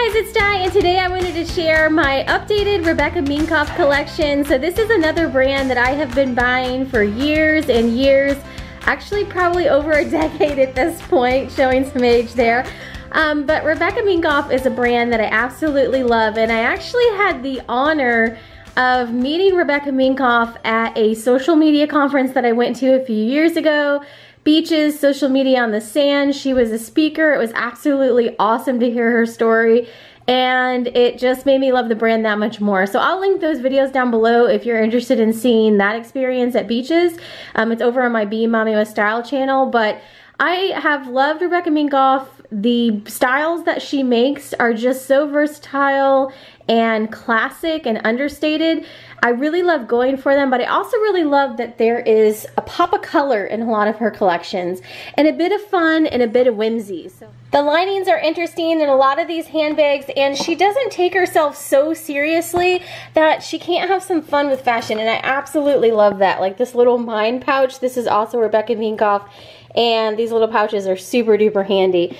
guys, it's Di, and today I wanted to share my updated Rebecca Minkoff collection. So this is another brand that I have been buying for years and years, actually probably over a decade at this point, showing some age there. But Rebecca Minkoff is a brand that I absolutely love, and I actually had the honor of meeting Rebecca Minkoff at a social media conference that I went to a few years ago. Beaches, social media on the sand. She was a speaker. It was absolutely awesome to hear her story, and it just made me love the brand that much more. So I'll link those videos down below if you're interested in seeing that experience at Beaches. It's over on my Be Mommy with Style channel, but I have loved Rebecca Minkoff. The styles that she makes are just so versatile and classic and understated. I really love going for them, but I also really love that there is a pop of color in a lot of her collections, and a bit of fun and a bit of whimsy. So the linings are interesting in a lot of these handbags, and she doesn't take herself so seriously that she can't have some fun with fashion, and I absolutely love that. Like this little Mind pouch, this is also Rebecca Minkoff, and these little pouches are super duper handy.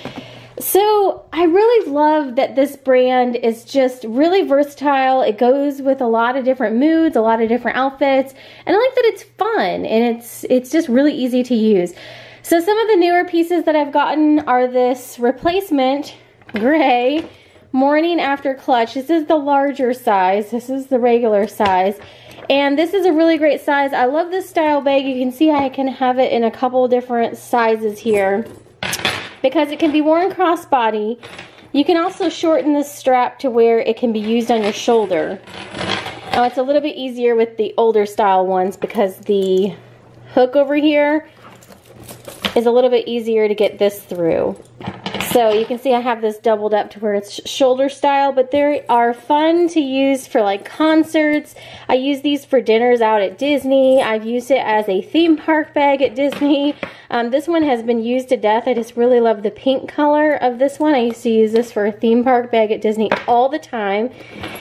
So I really love that this brand is just really versatile. It goes with a lot of different moods, a lot of different outfits, and I like that it's fun and it's just really easy to use. So some of the newer pieces that I've gotten are this replacement gray morning after clutch. This is the larger size. This is the regular size. And this is a really great size. I love this style bag. You can see I can have it in a couple different sizes here, because it can be worn crossbody. You can also shorten this strap to where it can be used on your shoulder. Now it's a little bit easier with the older style ones because the hook over here is a little bit easier to get this through. So you can see I have this doubled up to where it's shoulder style, but they are fun to use for like concerts. I use these for dinners out at Disney. I've used it as a theme park bag at Disney. This one has been used to death. I just really love the pink color of this one. I used to use this for a theme park bag at Disney all the time.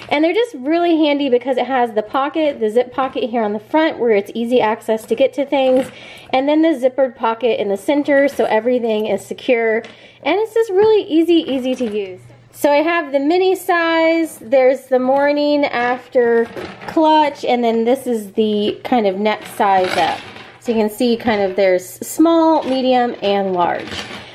And they're just really handy because it has the pocket, the zip pocket here on the front where it's easy access to get to things. And then the zippered pocket in the center so everything is secure. And it's just really easy to use. So I have the mini size, there's the morning after clutch, and then this is the kind of next size up. So you can see kind of there's small, medium, and large.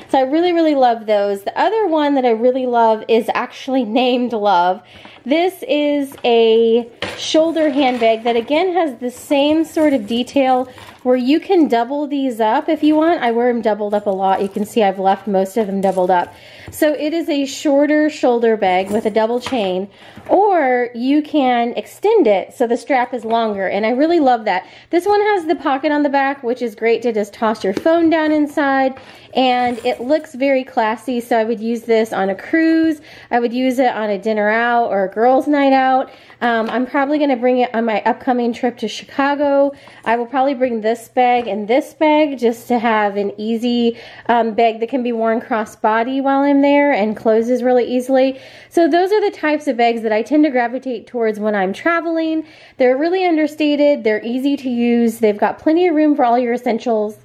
So I really love those. The other one that I really love is actually named Love. This is a shoulder handbag that again has the same sort of detail where you can double these up if you want. I wear them doubled up a lot. You can see I've left most of them doubled up. So it is a shorter shoulder bag with a double chain, or you can extend it so the strap is longer, and I really love that. This one has the pocket on the back, which is great to just toss your phone down inside, and it looks very classy. So I would use this on a cruise. I would use it on a dinner out or a girls' night out. I'm probably going to bring it on my upcoming trip to Chicago. I will probably bring this bag and this bag just to have an easy bag that can be worn crossbody while I'm there and closes really easily. So those are the types of bags that I tend to gravitate towards when I'm traveling. They're really understated. They're easy to use. They've got plenty of room for all your essentials.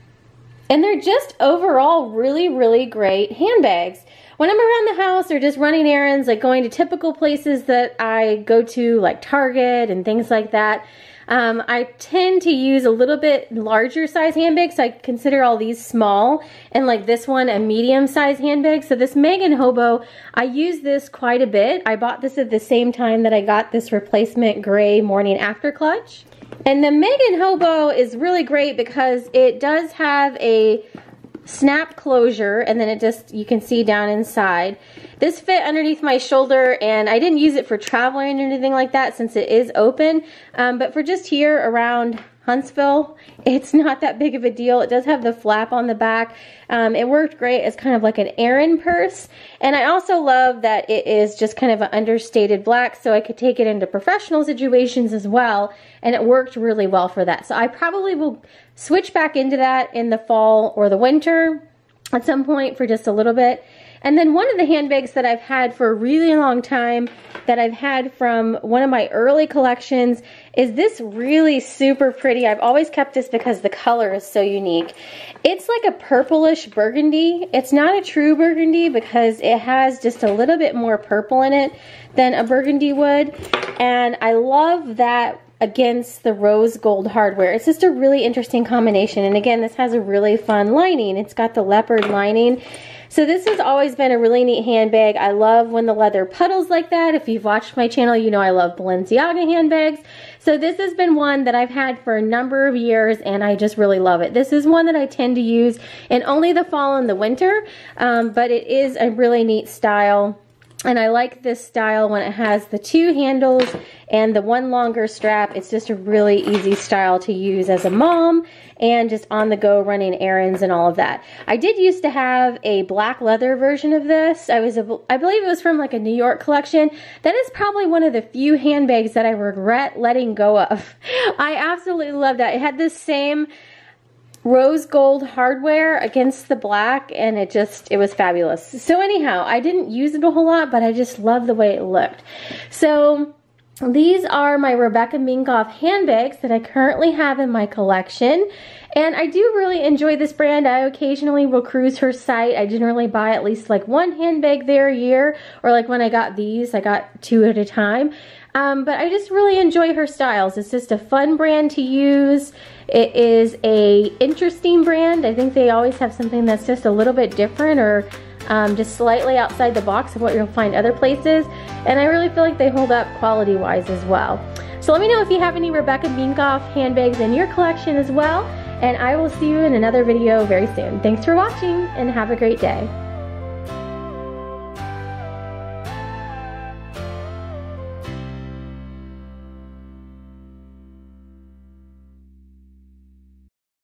And they're just overall really great handbags. When I'm around the house or just running errands, like going to typical places that I go to, like Target and things like that, I tend to use a little bit larger size handbags. So I consider all these small, and like this one a medium size handbag. So this Megan Hobo, I use this quite a bit. I bought this at the same time that I got this replacement gray morning after clutch. And the Megan Hobo is really great because it does have a snap closure, and then it just, you can see down inside. This fit underneath my shoulder, and I didn't use it for traveling or anything like that since it is open, but for just here around Huntsville, it's not that big of a deal. It does have the flap on the back. It worked great as kind of like an errand purse, and I also love that it is just kind of an understated black, so I could take it into professional situations as well, and it worked really well for that. So I probably will switch back into that in the fall or the winter at some point for just a little bit. And then one of the handbags that I've had for a really long time, that I've had from one of my early collections, is this really super pretty. I've always kept this because the color is so unique. It's like a purplish burgundy. It's not a true burgundy because it has just a little bit more purple in it than a burgundy would. And I love that against the rose gold hardware. It's just a really interesting combination. And again, this has a really fun lining. It's got the leopard lining. So this has always been a really neat handbag. I love when the leather puddles like that. If you've watched my channel, you know I love Balenciaga handbags. So this has been one that I've had for a number of years and I just really love it. This is one that I tend to use in only the fall and the winter, but it is a really neat style. And I like this style when it has the two handles and the one longer strap. It's just a really easy style to use as a mom and just on the go running errands and all of that. I did used to have a black leather version of this. I believe it was from like a New York collection. That is probably one of the few handbags that I regret letting go of. I absolutely love that. It had this same rose gold hardware against the black, and it was fabulous. So anyhow, I didn't use it a whole lot, but I just love the way it looked. So these are my Rebecca Minkoff handbags that I currently have in my collection. And I do really enjoy this brand. I occasionally will cruise her site. I generally buy at least like one handbag there a year, or like when I got these, I got 2 at a time. But I just really enjoy her styles. It's just a fun brand to use. It is a interesting brand. I think they always have something that's just a little bit different or just slightly outside the box of what you'll find other places. And I really feel like they hold up quality-wise as well. So let me know if you have any Rebecca Minkoff handbags in your collection as well. And I will see you in another video very soon. Thanks for watching and have a great day.